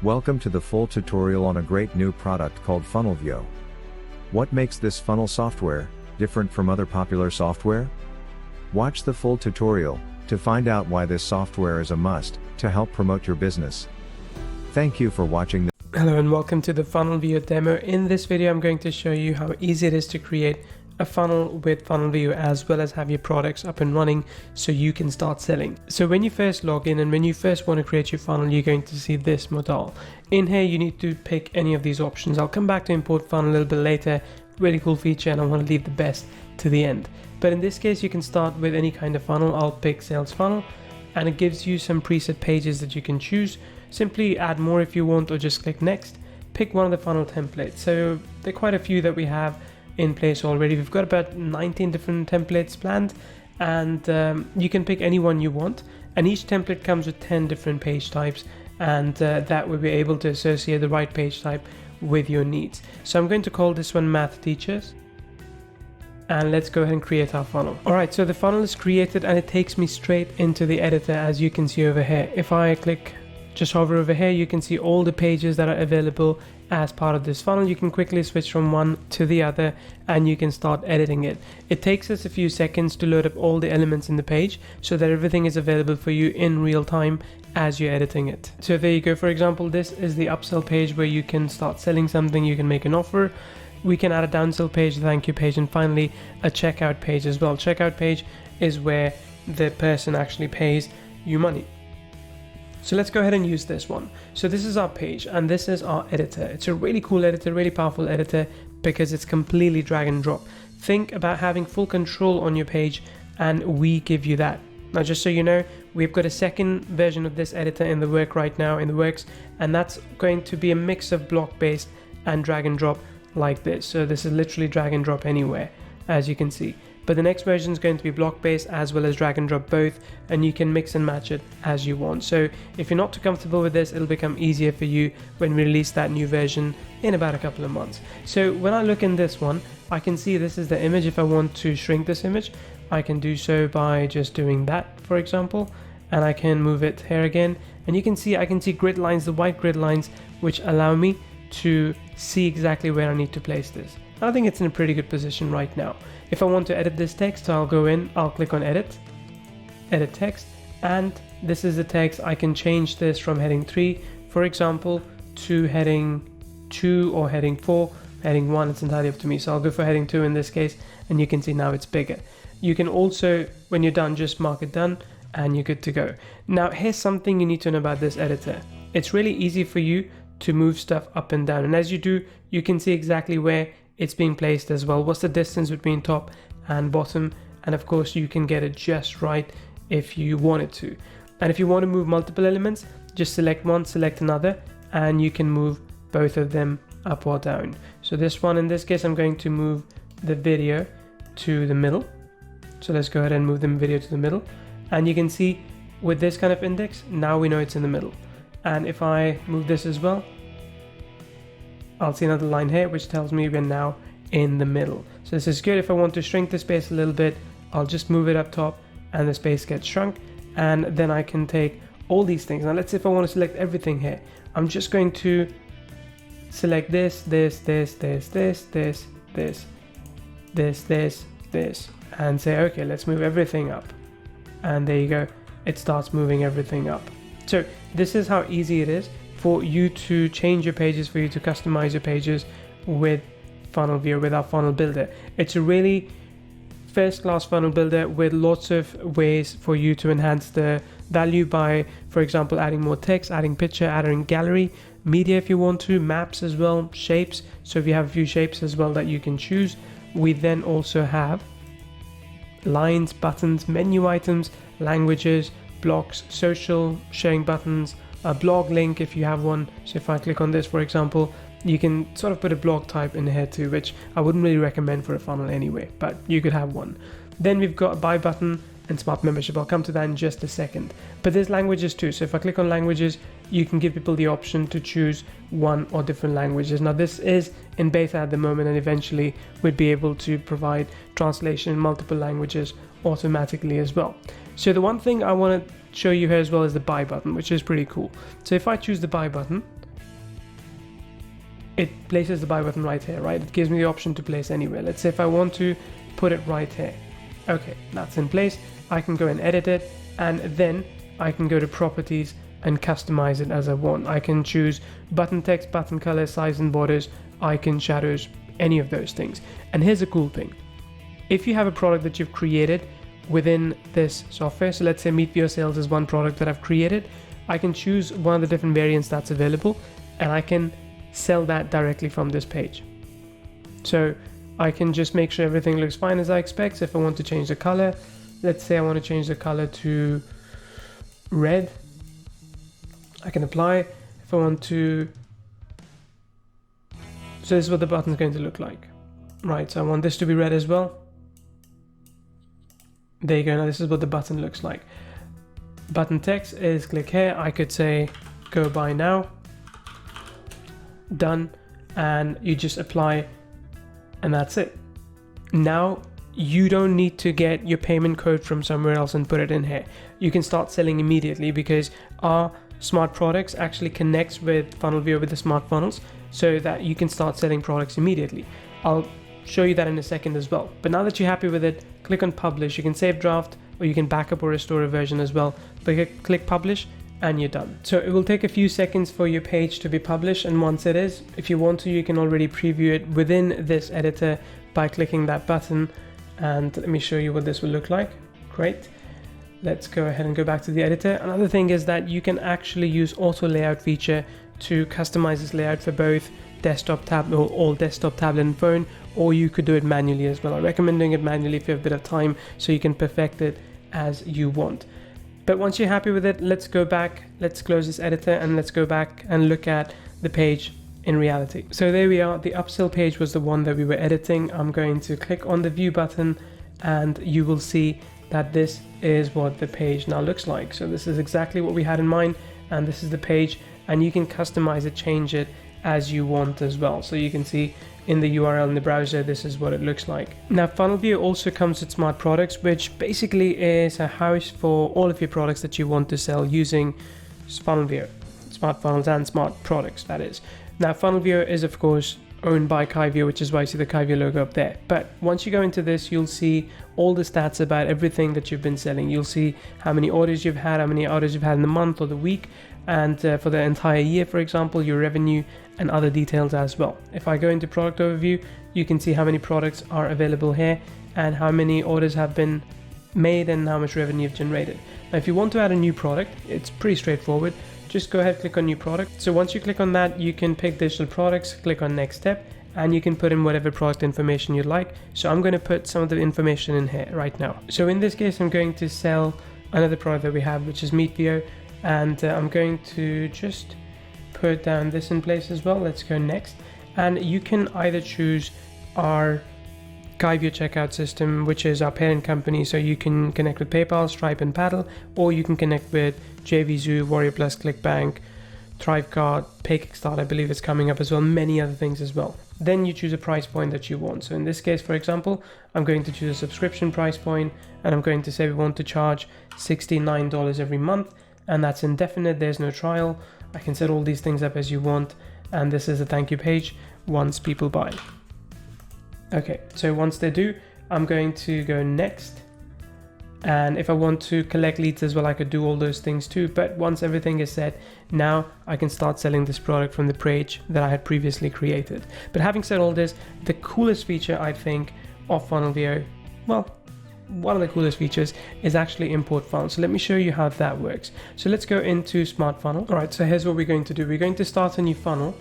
Welcome to the full tutorial on a great new product called Funnelvio. What makes this funnel software different from other popular software? Watch the full tutorial to find out why this software is a must to help promote your business. Thank you for watching. Hello and welcome to the Funnelvio demo. In this video, I'm going to show you how easy it is to create a funnel with Funnelvio as well as have your products up and running so you can start selling. So when you first log in and when you first want to create your funnel, you're going to see this modal. In here, you need to pick any of these options. I'll come back to import funnel a little bit later. Really cool feature, and I want to leave the best to the end. But in this case, you can start with any kind of funnel. I'll pick sales funnel, and it gives you some preset pages that you can choose. Simply add more if you want, or just click next. Pick one of the funnel templates. So there are quite a few that we have in place already. We've got about 19 different templates planned, and you can pick any one you want. And each template comes with 10 different page types, and that will be able to associate the right page type with your needs. So I'm going to call this one Math Teachers. And let's go ahead and create our funnel. All right, so the funnel is created and it takes me straight into the editor, as you can see over here. If I just hover over here, you can see all the pages that are available as part of this funnel. You can quickly switch from one to the other and you can start editing it. It takes us a few seconds to load up all the elements in the page so that everything is available for you in real time as you're editing it. So there you go. For example, this is the upsell page where you can start selling something. You can make an offer. We can add a downsell page, a thank you page, and finally a checkout page as well. Checkout page is where the person actually pays you money. So let's go ahead and use this one. So this is our page and this is our editor. It's a really cool editor, really powerful editor because it's completely drag and drop. Think about having full control on your page and we give you that. Now, just so you know, we've got a second version of this editor in the works, and that's going to be a mix of block-based and drag and drop like this. So this is literally drag and drop anywhere, as you can see. But the next version is going to be block-based as well as drag and drop both, and you can mix and match it as you want. So if you're not too comfortable with this, it'll become easier for you when we release that new version in about a couple of months. So when I look in this one, I can see this is the image. If I want to shrink this image, I can do so by just doing that, for example, and I can move it here again. And you can see, I can see grid lines, the white grid lines, which allow me to see exactly where I need to place this. I think it's in a pretty good position right now. If I want to edit this text, I'll go in, I'll click on edit text, and this is the text. I can change this from heading 3, for example, to heading 2 or heading 4, heading 1, it's entirely up to me. So I'll go for heading 2 in this case, and you can see now it's bigger. You can also, when you're done, just mark it done and you're good to go. Now, here's something you need to know about this editor. It's really easy for you to move stuff up and down, and as you do, you can see exactly where it's being placed as well. What's the distance between top and bottom? And of course, you can get it just right if you wanted to. And if you want to move multiple elements, just select one, select another, and you can move both of them up or down. So this one, in this case, I'm going to move the video to the middle. So let's go ahead and move the video to the middle. And you can see with this kind of index, now we know it's in the middle. And if I move this as well, I'll see another line here which tells me we're now in the middle. So this is good. If I want to shrink the space a little bit, I'll just move it up top and the space gets shrunk, and then I can take all these things. Now let's say if I want to select everything here, I'm just going to select this, and say okay, let's move everything up, and there you go, it starts moving everything up. So this is how easy it is for you to change your pages, for you to customize your pages with Funnelvio, with our funnel builder. It's a really first-class funnel builder with lots of ways for you to enhance the value by, for example, adding more text, adding picture, adding gallery, media if you want to, maps as well, shapes. So if you have a few shapes as well that you can choose. We then also have lines, buttons, menu items, languages, blocks, social, sharing buttons, a blog link if you have one. So if I click on this, for example, you can sort of put a blog type in here too, which I wouldn't really recommend for a funnel anyway, but you could have one. Then we've got a buy button and smart membership. I'll come to that in just a second. But there's languages too. So if I click on languages, you can give people the option to choose one or different languages. Now this is in beta at the moment, and eventually we'd be able to provide translation in multiple languages automatically as well. So the one thing I want to show you here as well is the buy button, which is pretty cool. So if I choose the buy button, it places the buy button right here, right? It gives me the option to place anywhere. Let's say if I want to put it right here. Okay, that's in place. I can go and edit it, and then I can go to properties and customize it as I want. I can choose button text, button color, size and borders, icon, shadows, any of those things. And here's a cool thing. If you have a product that you've created within this software, so let's say Meetvio Sales is one product that I've created, I can choose one of the different variants that's available, and I can sell that directly from this page. So I can just make sure everything looks fine as I expect. So if I want to change the color, let's say I want to change the color to red, I can apply. If I want to, so this is what the button is going to look like, right? So I want this to be red as well. There you go. Now this is what the button looks like. Button text is click here. I could say go buy now, done, and you just apply, and that's it. Now you don't need to get your payment code from somewhere else and put it in here. You can start selling immediately because our smart products actually connects with Funnelvio, with the smart funnels, so that you can start selling products immediately. I'll show you that in a second as well. But now that you're happy with it, click on publish. You can save draft, or you can backup or restore a version as well. But click publish and you're done. So it will take a few seconds for your page to be published, and once it is, if you want to, you can already preview it within this editor by clicking that button. And let me show you what this will look like. Great. Let's go ahead and go back to the editor. Another thing is that you can actually use auto layout feature to customize this layout for both desktop, tab, or all desktop, tablet and phone, or you could do it manually as well. I recommend doing it manually if you have a bit of time, so you can perfect it as you want. But once you're happy with it, let's go back, let's close this editor, and let's go back and look at the page in reality. So there we are. The upsell page was the one that we were editing. I'm going to click on the view button, and you will see that this is what the page now looks like. So this is exactly what we had in mind, and this is the page, and you can customize it, change it as you want as well. So you can see in the URL in the browser, this is what it looks like. Now Funnelvio also comes with smart products, which basically is a house for all of your products that you want to sell using Funnelvio, smart funnels and smart products, that is. Now Funnelvio is of course owned by Kyvio, which is why you see the Kyvio logo up there. But once you go into this, you'll see all the stats about everything that you've been selling. You'll see how many orders you've had, how many orders you've had in the month or the week, and for the entire year, for example, your revenue and other details as well. If I go into product overview, you can see how many products are available here and how many orders have been made and how much revenue you've generated. Now, if you want to add a new product, it's pretty straightforward. Just go ahead, click on new product. So once you click on that, you can pick digital products, click on next step, and you can put in whatever product information you'd like. So I'm going to put some of the information in here right now. So in this case, I'm going to sell another product that we have, which is Meetvio, and I'm going to just put down this in place as well. Let's go next. And you can either choose our Kyvio checkout system, which is our parent company, so you can connect with PayPal, Stripe and Paddle, or you can connect with JVZoo, Warrior Plus, ClickBank, Thrivecart, PayKickstart, I believe it's coming up as well, many other things as well. Then you choose a price point that you want. So in this case, for example, I'm going to choose a subscription price point, and I'm going to say we want to charge $69 every month, and that's indefinite, there's no trial. I can set all these things up as you want, and this is a thank you page once people buy. Okay, so once they do, I'm going to go next. And if I want to collect leads as well, I could do all those things too. But once everything is set, now I can start selling this product from the page that I had previously created. But having said all this, the coolest feature I think of Funnelvio, well, one of the coolest features is actually import funnel. So let me show you how that works. So let's go into smart funnel. All right, so here's what we're going to do. We're going to start a new funnel,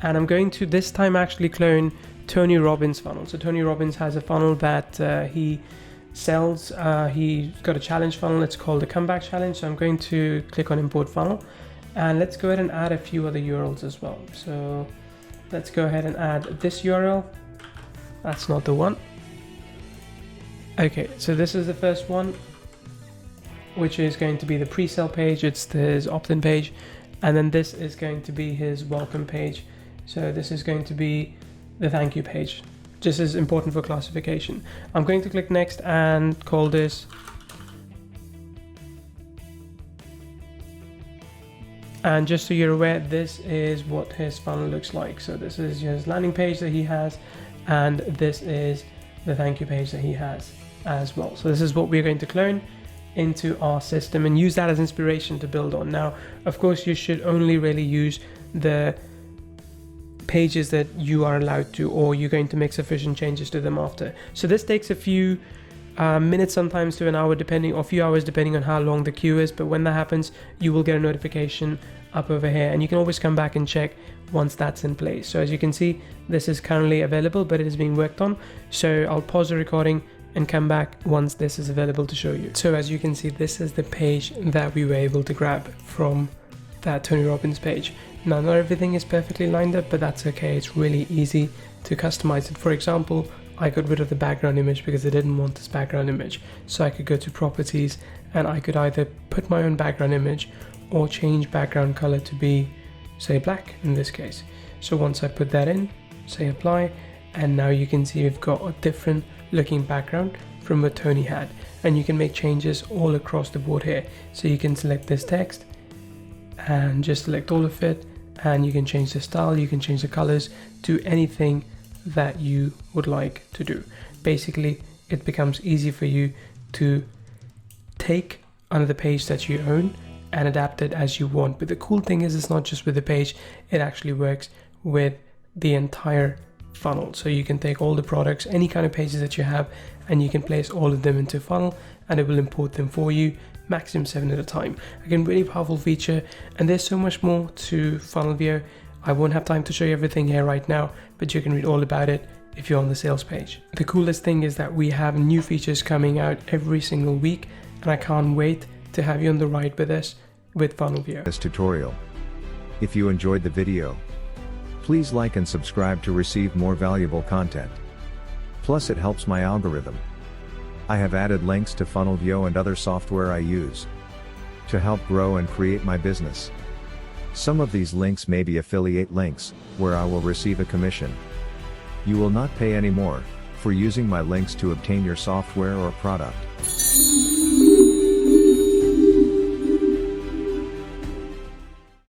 and I'm going to this time actually clone Tony Robbins' funnel. So Tony Robbins has a funnel that he sells. He's got a challenge funnel. It's called the Comeback Challenge. So I'm going to click on import funnel, and let's go ahead and add a few other URLs as well. So let's go ahead and add this URL. That's not the one. Okay, so this is the first one, which is going to be the pre-sale page. It's his opt-in page, and then this is going to be his welcome page. So this is going to be the thank you page, just as important for classification. I'm going to click next and call this And just so you're aware, this is what his funnel looks like. So this is his landing page that he has, and this is the thank you page that he has as well. So this is what we're going to clone into our system and use that as inspiration to build on. Now, of course, you should only really use the pages that you are allowed to, or you're going to make sufficient changes to them after. So this takes a few minutes sometimes to an hour, depending, or a few hours depending on how long the queue is. But when that happens, you will get a notification up over here, and you can always come back and check once that's in place. So as you can see, this is currently available, but it is being worked on. So I'll pause the recording and come back once this is available to show you. So as you can see, this is the page that we were able to grab from that Tony Robbins page. Now, not everything is perfectly lined up, but that's okay. It's really easy to customize it. For example, I got rid of the background image because I didn't want this background image. So I could go to properties and I could either put my own background image or change background color to be, say, black in this case. So once I put that in, say apply, and now you can see we've got a different looking background from what Tony had. And you can make changes all across the board here. So you can select this text and just select all of it, and you can change the style, you can change the colors, do anything that you would like to do. Basically, it becomes easy for you to take another page that you own and adapt it as you want. But the cool thing is, it's not just with the page, it actually works with the entire funnel. So you can take all the products, any kind of pages that you have, and you can place all of them into funnel, and it will import them for you, maximum 7 at a time. Again, really powerful feature, and there's so much more to Funnelvio. I won't have time to show you everything here right now, but you can read all about it if you're on the sales page. The coolest thing is that we have new features coming out every single week, and I can't wait to have you on the ride with us with Funnelvio. This tutorial. If you enjoyed the video, please like and subscribe to receive more valuable content. Plus, it helps my algorithm. I have added links to Funnelvio and other software I use to help grow and create my business. Some of these links may be affiliate links, where I will receive a commission. You will not pay any more for using my links to obtain your software or product.